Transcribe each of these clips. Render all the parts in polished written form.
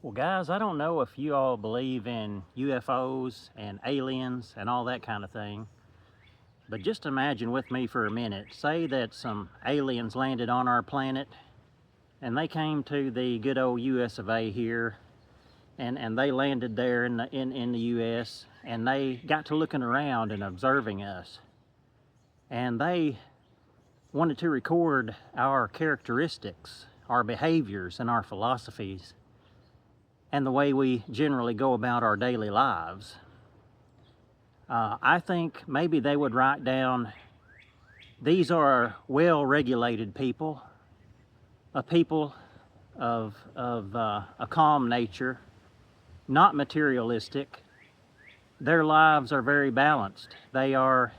Well, guys, I don't know if you all believe in UFOs and aliens and all that kind of thing, but just imagine with me for a minute. Say that some aliens landed on our planet and they came to the good old US of A here, and they landed there in the US, and they got to looking around and observing us. And they wanted to record our characteristics, our behaviors, and our philosophies, and the way we generally go about our daily lives. I think maybe they would write down, these are well-regulated people, a people of a calm nature, not materialistic. Their lives are very balanced. They are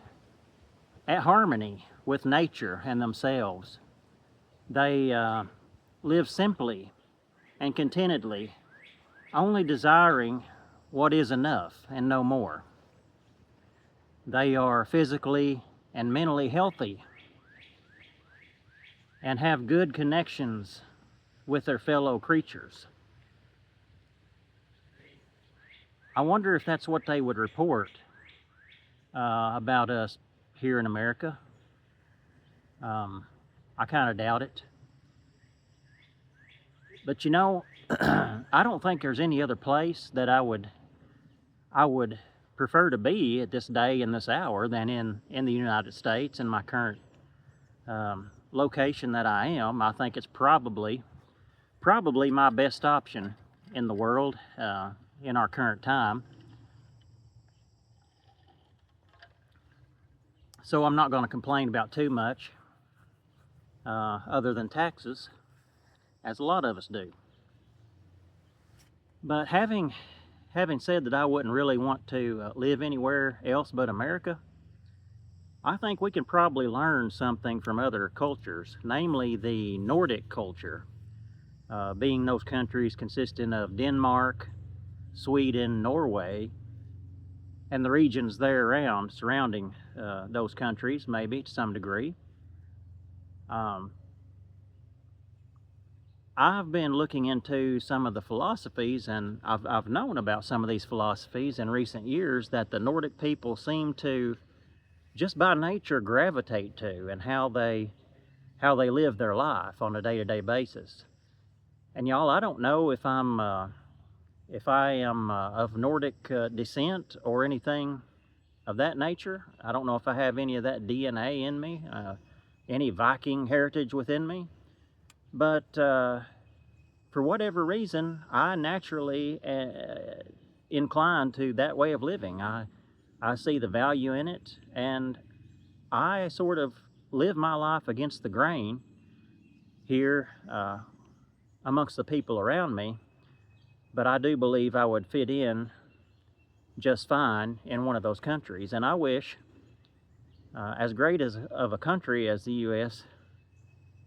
at harmony with nature and themselves. They live simply and contentedly, only desiring what is enough and no more. They are physically and mentally healthy and have good connections with their fellow creatures. I wonder if that's what they would report about us here in America. I kind of doubt it. But you know, I don't think there's any other place that I would prefer to be at this day and this hour than in the United States, in my current location that I am. I think it's probably my best option in the world in our current time. So I'm not going to complain about too much other than taxes, as a lot of us do. But having said that, I wouldn't really want to live anywhere else but America, I think we can probably learn something from other cultures, namely the Nordic culture, being those countries consisting of Denmark, Sweden, Norway, and the regions there around surrounding those countries, maybe to some degree. I've been looking into some of the philosophies, and I've known about some of these philosophies in recent years that the Nordic people seem to, just by nature, gravitate to, and how they live their life on a day-to-day basis. And y'all, I don't know if I am of Nordic descent or anything of that nature. I don't know if I have any of that DNA in me, any Viking heritage within me. But for whatever reason, I naturally incline to that way of living. I see the value in it, and I sort of live my life against the grain here amongst the people around me. But I do believe I would fit in just fine in one of those countries. And I wish, as great of a country as the U.S.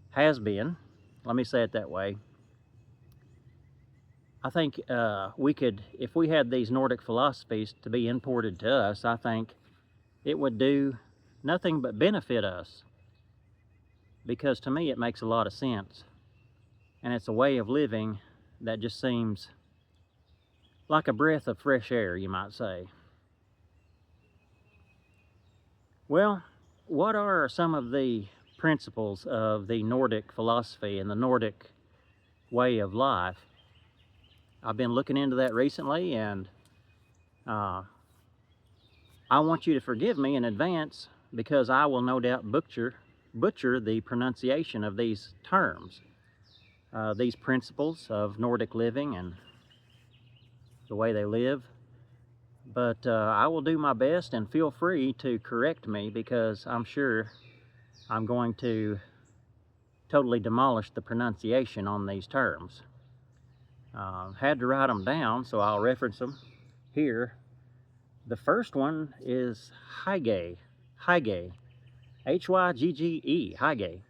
has been, let me say it that way, I think we could, if we had these Nordic philosophies to be imported to us, I think it would do nothing but benefit us. Because to me it makes a lot of sense. And it's a way of living that just seems like a breath of fresh air, you might say. Well, what are some of the principles of the Nordic philosophy and the Nordic way of life? I've been looking into that recently, and I want you to forgive me in advance because I will no doubt butcher the pronunciation of these terms, these principles of Nordic living and the way they live. But I will do my best, and feel free to correct me, because I'm sure I'm going to totally demolish the pronunciation on these terms. Had to write them down, so I'll reference them here. The first one is Hygge, Hygge, H-Y-G-G-E, Hygge.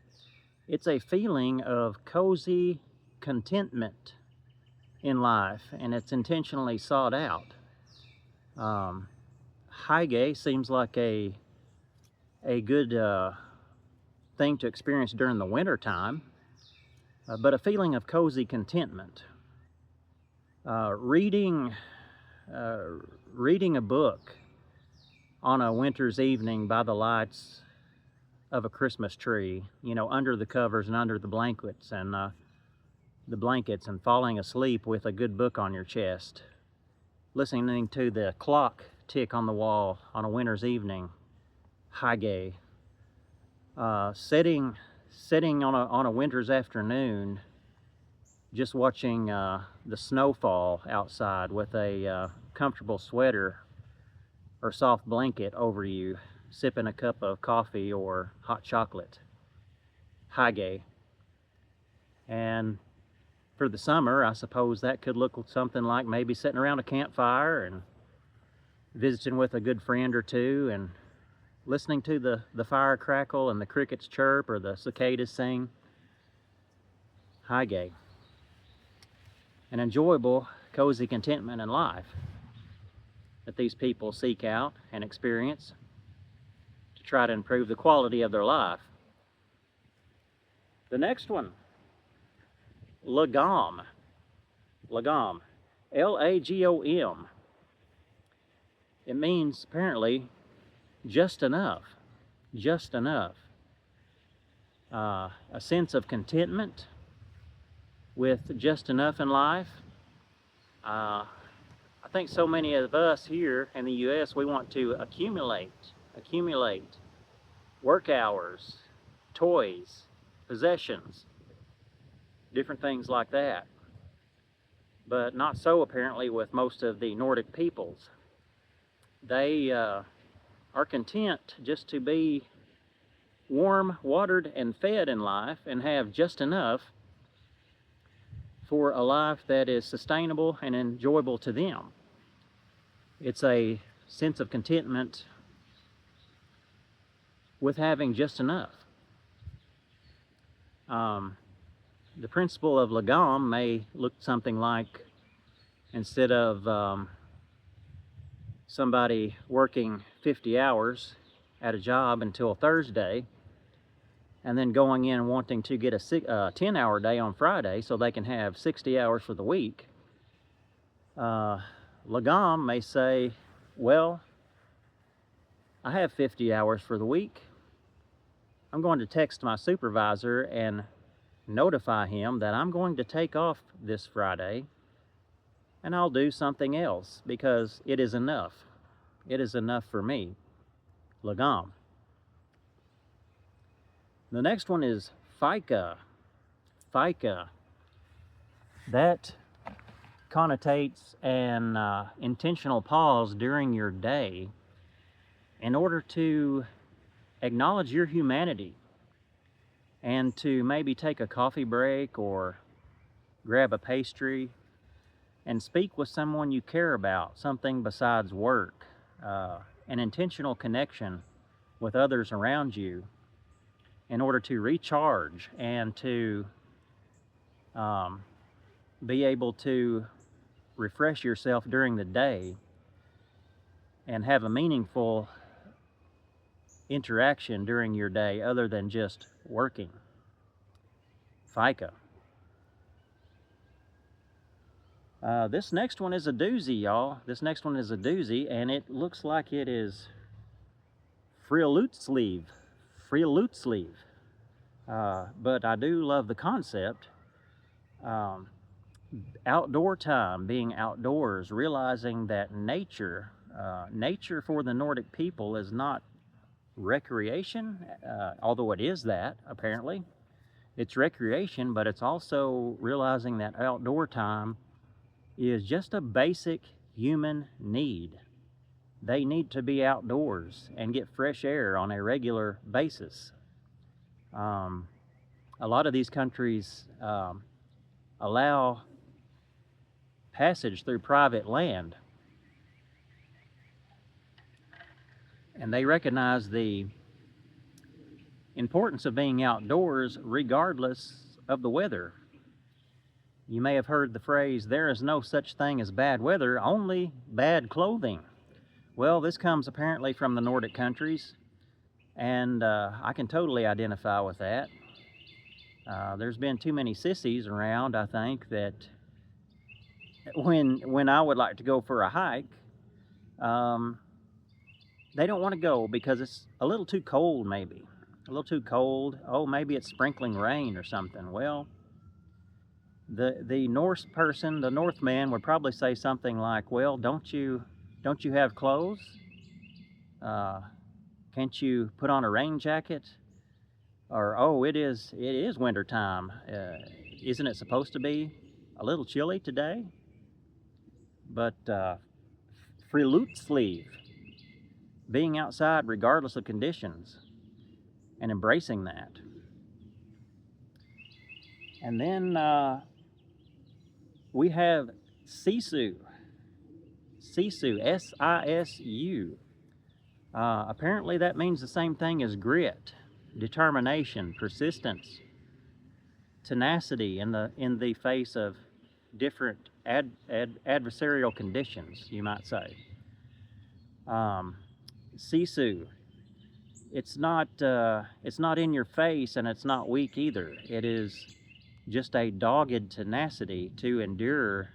It's a feeling of cozy contentment in life, and it's intentionally sought out. Hygge seems like a good thing to experience during the winter time, but a feeling of cozy contentment. Uh, reading, uh, reading a book on a winter's evening by the lights of a Christmas tree, you know, under the covers and under the blankets, and falling asleep with a good book on your chest, listening to the clock tick on the wall on a winter's evening, hygge, sitting on a winter's afternoon, just watching the snow fall outside with a comfortable sweater or soft blanket over you, sipping a cup of coffee or hot chocolate, hygge. And for the summer, I suppose that could look something like maybe sitting around a campfire and visiting with a good friend or two and listening to the fire crackle and the crickets chirp or the cicadas sing, hygge. An enjoyable, cozy contentment in life that these people seek out and experience to try to improve the quality of their life. The next one, lagom. Lagom. Lagom. It means apparently just enough. Just enough. A sense of contentment with just enough in life. I think so many of us here in the U.S., we want to accumulate work hours, toys, possessions, different things like that. But not so apparently with most of the Nordic peoples. They are content just to be warm, watered, and fed in life and have just enough for a life that is sustainable and enjoyable to them. It's a sense of contentment with having just enough. The principle of lagom may look something like, instead of somebody working 50 hours at a job until Thursday and then going in wanting to get a 10-hour day on Friday so they can have 60 hours for the week, lagom may say, well, I have 50 hours for the week. I'm going to text my supervisor and notify him that I'm going to take off this Friday and I'll do something else because it is enough. It is enough for me. Lagom. The next one is FICA. FICA. That connotates an intentional pause during your day in order to acknowledge your humanity and to maybe take a coffee break or grab a pastry and speak with someone you care about, something besides work, an intentional connection with others around you in order to recharge and to be able to refresh yourself during the day and have a meaningful interaction during your day other than just working. FICA. This next one is a doozy, y'all. This next one is a doozy, and it looks like it is Frilutzliv. Frilutzliv. But I do love the concept. Outdoor time, being outdoors, realizing that nature for the Nordic people is not recreation, although it is that, apparently. It's recreation, but it's also realizing that outdoor time is just a basic human need. They need to be outdoors and get fresh air on a regular basis. A lot of these countries allow passage through private land, and they recognize the importance of being outdoors regardless of the weather. You may have heard the phrase, there is no such thing as bad weather, only bad clothing. Well, this comes apparently from the Nordic countries, and I can totally identify with that. There's been too many sissies around, I think, that when I would like to go for a hike, um, they don't want to go because it's a little too cold, maybe. A little too cold. Oh, maybe it's sprinkling rain or something. Well, the Norse person, the Northman, would probably say something like, "Well, don't you have clothes? Uh, can't you put on a rain jacket?" Or, "Oh, it is winter time. Isn't it supposed to be a little chilly today?" But friluftsliv, being outside regardless of conditions and embracing that. And then we have sisu, sisu, S-I-S-U. Apparently that means the same thing as grit, determination, persistence, tenacity in the face of different adversarial conditions, you might say. Sisu, it's not in your face, and it's not weak either. It is just a dogged tenacity to endure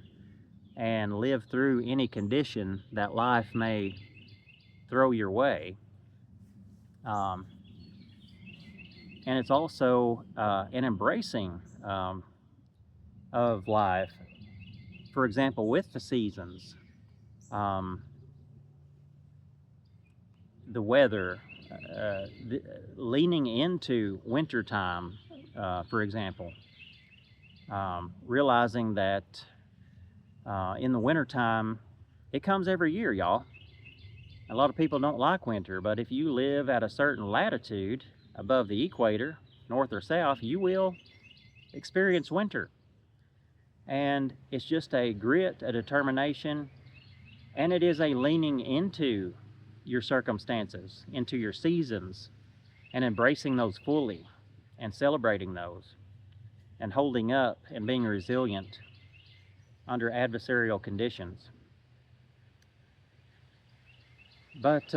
and live through any condition that life may throw your way. Um, and it's also an embracing of life. For example, with the seasons, um, the weather, leaning into wintertime, for example, realizing that in the wintertime, it comes every year, y'all. A lot of people don't like winter, but if you live at a certain latitude above the equator, north or south, you will experience winter. And it's just a grit, a determination, and it is a leaning into your circumstances, into your seasons, and embracing those fully and celebrating those and holding up and being resilient under adversarial conditions. But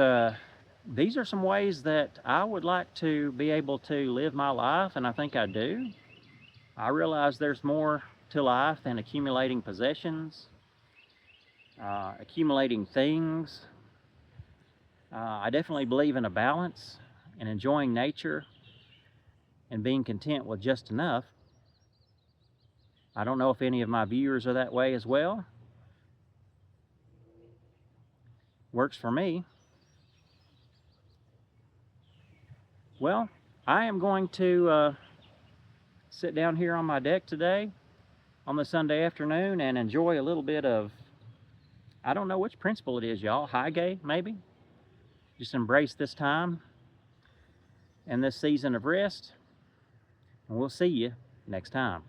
these are some ways that I would like to be able to live my life, and I think I do. I realize there's more to life than accumulating possessions, accumulating things. I definitely believe in a balance and enjoying nature and being content with just enough. I don't know if any of my viewers are that way as well. Works for me. Well, I am going to sit down here on my deck today on the Sunday afternoon and enjoy a little bit of, I don't know which principle it is, y'all. Hygge, maybe? Just embrace this time and this season of rest, and we'll see you next time.